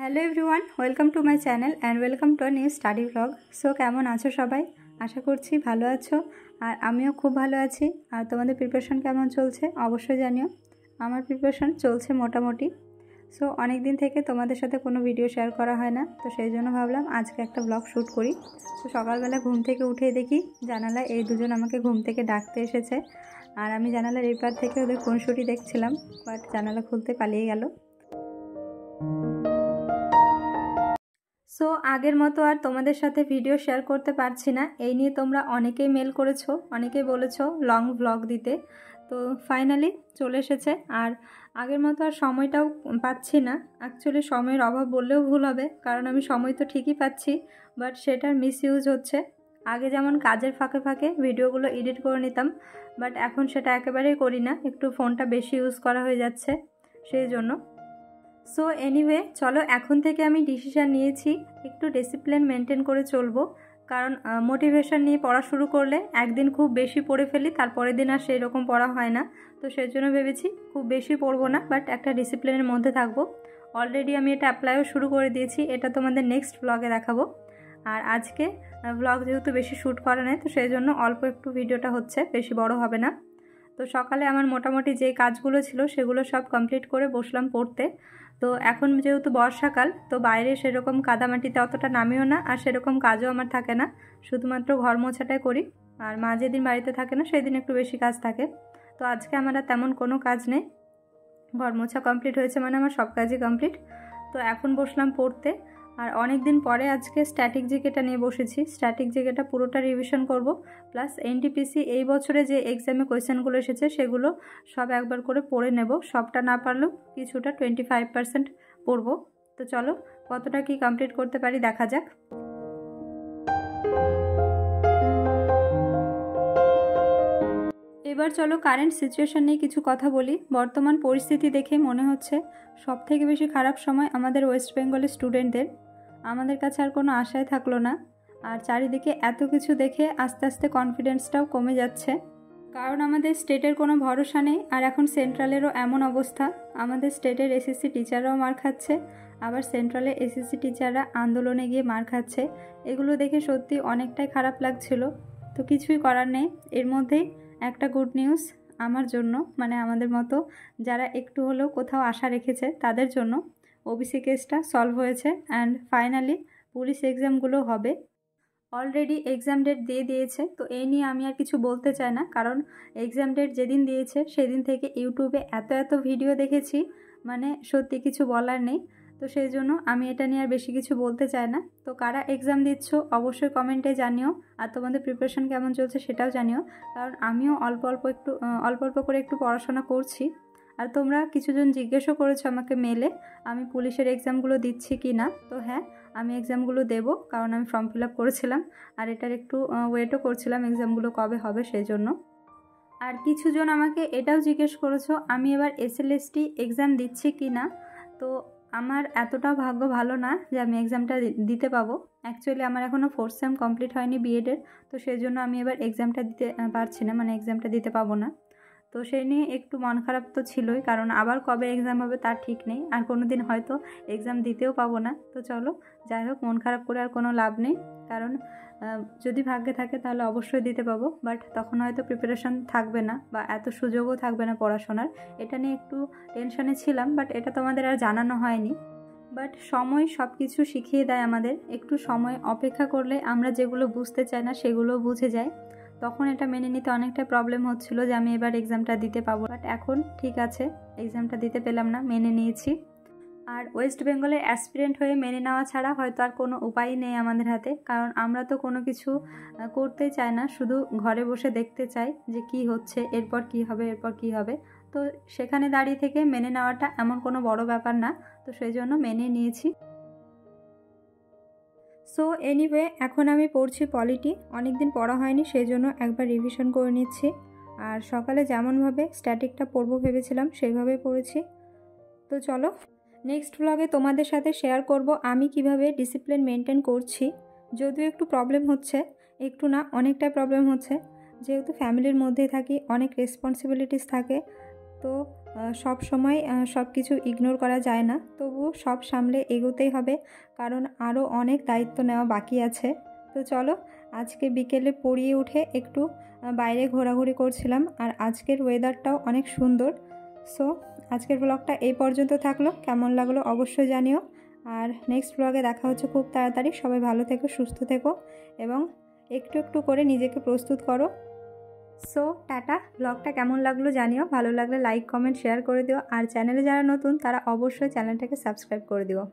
Hello everyone, welcome to my channel and welcome to a new study blog. So কেমন আছো সবাই? আশা করছি ভালো আছো, আর আমিও খুব ভালো আছি। আর তোমাদের প্রিপারেশন কেমন চলছে অবশ্যই জানিও। আমার প্রিপারেশন চলছে মোটামুটি। সো অনেক দিন থেকে তোমাদের সাথে কোনো ভিডিও শেয়ার করা হয় না, তো সেই জন্য ভাবলাম আজকে একটা ব্লগ শ্যুট করি। তো সকালবেলা ঘুম থেকে উঠে দেখি জানালায় এই দুজন আমাকে ঘুম থেকে ডাকতে এসেছে, আর আমি জানালার এই পার থেকে ওদের খুনসুটি দেখছিলাম, বাট জানালা খুলতে পালিয়ে গেল। সো আগের মতো আর তোমাদের সাথে ভিডিও শেয়ার করতে পারছি না, এই নিয়ে তোমরা অনেকেই মেল করেছো, অনেকেই বলেছো লং ব্লগ দিতে। তো ফাইনালি চলে এসেছে, আর আগের মতো আর সময়টাও পাচ্ছি না। অ্যাকচুয়ালি সময়ের অভাব বললেও ভুল হবে, কারণ আমি সময় তো ঠিকই পাচ্ছি, বাট সেটার মিসইউজ হচ্ছে। আগে যেমন কাজের ফাঁকে ফাঁকে ভিডিওগুলো এডিট করে নিতাম, বাট এখন সেটা একেবারেই করি না, একটু ফোনটা বেশি ইউজ করা হয়ে যাচ্ছে সেই জন্য। সো এনিওয়ে, চলো এখন থেকে আমি ডিসিশান নিয়েছি একটু ডিসিপ্লিন মেনটেন করে চলবো, কারণ মোটিভেশন নিয়ে পড়া শুরু করলে একদিন খুব বেশি পড়ে ফেলি, তারপরের দিন আর সেই রকম পড়া হয় না। তো সেই জন্য ভেবেছি খুব বেশি পড়বো না, বাট একটা ডিসিপ্লিনের মধ্যে থাকবো। অলরেডি আমি এটা অ্যাপ্লাইও শুরু করে দিয়েছি, এটা তোমাদের নেক্সট ব্লগে দেখাবো। আর আজকে ব্লগ যেহেতু বেশি শ্যুট করা নেই, তো সেই জন্য অল্প একটু ভিডিওটা হচ্ছে, বেশি বড় হবে না। তো সকালে আমার মোটামুটি যে কাজগুলো ছিল সেগুলো সব কমপ্লিট করে বসলাম পড়তে। তো এখন যেহেতু বর্ষাকাল, তো বাইরে সেরকম কাদামাটিতে অতটা নামিও না, আর সেরকম কাজও আমার থাকে না, শুধুমাত্র ঘর মোছাটাই করি। আর মা যেদিন বাড়িতে থাকে না সেদিন একটু বেশি কাজ থাকে। তো আজকে আমার আর তেমন কোনো কাজ নেই, ঘর মোছা কমপ্লিট হয়েছে মানে আমার সব কাজই কমপ্লিট। তো এখন বসলাম পড়তে। আর অনেক দিন পরে আজকে স্ট্যাটিক জিকেটা নিয়ে বসেছি। স্ট্যাটিক জিকেটা পুরোটা রিভিশন করব, প্লাস এনটিপিসি এই বছরে যে এক্সামে কোয়েশ্চেনগুলো এসেছে সেগুলো সব একবার করে পড়ে নেব। সবটা না পারলেও কিছুটা 25% পড়ব। তো চলো কতটা কি কমপ্লিট করতে পারি দেখা যাক। এবার চলো কারেন্ট সিচুয়েশন নিয়ে কিছু কথা বলি। বর্তমান পরিস্থিতি দেখে মনে হচ্ছে সবথেকে বেশি খারাপ সময় আমাদের ওয়েস্ট বেঙ্গলের স্টুডেন্টদের। আমাদের কাছে আর কোনো আশাই থাকলো না, আর চারিদিকে এত কিছু দেখে আস্তে আস্তে কনফিডেন্সটাও কমে যাচ্ছে, কারণ আমাদের স্টেটের কোনো ভরসা নেই। আর এখন সেন্ট্রালেরও এমন অবস্থা, আমাদের স্টেটের এসএসসি টিচাররাও মার খাচ্ছে, আবার সেন্ট্রালে এসএসসি টিচাররা আন্দোলনে গিয়ে মার খাচ্ছে। এগুলো দেখে সত্যি অনেকটাই খারাপ লাগছিল। তো কিছুই করার নেই। এর মধ্যেই একটা গুড নিউজ আমার জন্য, মানে আমাদের মতো যারা একটু হলেও কোথাও আশা রেখেছে তাদের জন্য। ওবিসি কেসটা সলভ হয়েছে, অ্যান্ড ফাইনালি পুলিশ এক্সামগুলো হবে। অলরেডি এক্সাম ডেট দিয়ে দিয়েছে, তো এই নিয়ে আমি আর কিছু বলতে চাই না, কারণ এক্সাম ডেট যেদিন দিয়েছে সেদিন থেকে ইউটিউবে এত ভিডিও দেখেছি, মানে সত্যি কিছু বলার নেই। তো সেই জন্য আমি এটা নিয়ে আর বেশি কিছু বলতে চাই না। তো কারা এক্সাম দিচ্ছ অবশ্যই কমেন্টে জানিও, আর তোমাদের প্রিপারেশন কেমন চলছে সেটাও জানিও, কারণ আমিও অল্প অল্প করে একটু পড়াশোনা করছি। আর তোমরা কিছুজন জিজ্ঞেসও করেছো আমাকে মেলে আমি পুলিশের এক্সামগুলো দিচ্ছি কি না। তো হ্যাঁ, আমি এক্সামগুলো দেব, কারণ আমি ফর্ম ফিল আপ করেছিলাম, আর এটার একটু ওয়েটও করছিলাম এক্সামগুলো কবে হবে সেই জন্য। আর কিছুজন আমাকে এটাও জিজ্ঞেস করেছো আমি এবার এসএলএসটি এক্সাম দিচ্ছি কি না। তো আমার এতটাও ভাগ্য ভালো না যে আমি এক্সামটা দিতে পাবো। অ্যাকচুয়ালি আমার এখনও 4th সেম কমপ্লিট হয়নি বিএডের, তো সেই জন্য আমি এবার এক্সামটা দিতে পারছি না, মানে এক্সামটা দিতে পাবো না। তো সেই নিয়ে একটু মন খারাপ তো ছিলই, কারণ আবার কবে এক্সাম হবে তার ঠিক নেই, আর কোনো দিন হয়তো এক্সাম দিতেও পাবো না। তো চলো যাই হোক, মন খারাপ করে আর কোনো লাভ নেই, কারণ যদি ভাগ্যে থাকে তাহলে অবশ্যই দিতে পাবো, বাট তখন হয়তো প্রিপারেশন থাকবে না বা এত সুযোগও থাকবে না পড়াশোনার। এটা নিয়ে একটু টেনশনে ছিলাম, বাট এটা তোমাদের আর জানানো হয়নি। বাট সময় সব কিছু শিখিয়ে দেয় আমাদের। একটু সময় অপেক্ষা করলে আমরা যেগুলো বুঝতে চাই না সেগুলো বুঝে যাই। তখন এটা মেনে নিতে অনেকটা প্রবলেম হচ্ছিল যে আমি এবার এক্সামটা দিতে পাবো, বাট এখন ঠিক আছে, এক্সামটা দিতে পেলাম না, মেনে নিয়েছি। আর ওয়েস্ট বেঙ্গলের অ্যাসপিরেন্ট হয়ে মেনে নেওয়া ছাড়া হয়তো আর কোনো উপায় নেই আমাদের হাতে, কারণ আমরা তো কোনো কিছু করতে চাই না, শুধু ঘরে বসে দেখতে চাই যে কি হচ্ছে, এরপর কি হবে, এরপর কি হবে। তো সেখানে দাঁড়িয়ে থেকে মেনে নেওয়াটা এমন কোনো বড় ব্যাপার না, তো সেই জন্য মেনে নিয়েছি। সো এনিওয়ে, এখন আমি পড়ছি পলিটি। অনেক দিন পড়া হয়নি, সেই জন্য একবার রিভিশন করে নিচ্ছি। আর সকালে যেমনভাবে স্ট্যাটিকটা পড়বো ভেবেছিলাম সেইভাবেই পড়েছি। তো চলো নেক্সট ব্লগে তোমাদের সাথে শেয়ার করব আমি কিভাবে ডিসিপ্লিন মেনটেন করছি। যদিও একটু প্রবলেম হচ্ছে, একটু না অনেকটাই প্রবলেম হচ্ছে, যেহেতু ফ্যামিলির মধ্যে থাকি, অনেক রেসপন্সিবিলিটিস থাকে। তো সব সময় সব কিছু ইগনোর করা যায় না, তবুও সব সামলে এগোতেই হবে, কারণ আরও অনেক দায়িত্ব নেওয়া বাকি আছে। তো চলো, আজকে বিকেলে পড়িয়ে উঠে একটু বাইরে ঘোরাঘুরি করছিলাম, আর আজকের ওয়েদারটাও অনেক সুন্দর। সো আজকের ব্লগটা এই পর্যন্ত থাকলো, কেমন লাগলো অবশ্যই জানিও। আর নেক্সট ব্লগে দেখা হচ্ছে খুব তাড়াতাড়ি। সবাই ভালো থেকো, সুস্থ থেকো এবং একটু একটু করে নিজেকে প্রস্তুত করো। So tata. ব্লগটা কেমন লাগলো জানিও, ভালো লাগলে লাইক কমেন্ট শেয়ার করে দিও, আর চ্যানেলে যারা নতুন তারা অবশ্যই চ্যানেলটাকে সাবস্ক্রাইব করে দিও।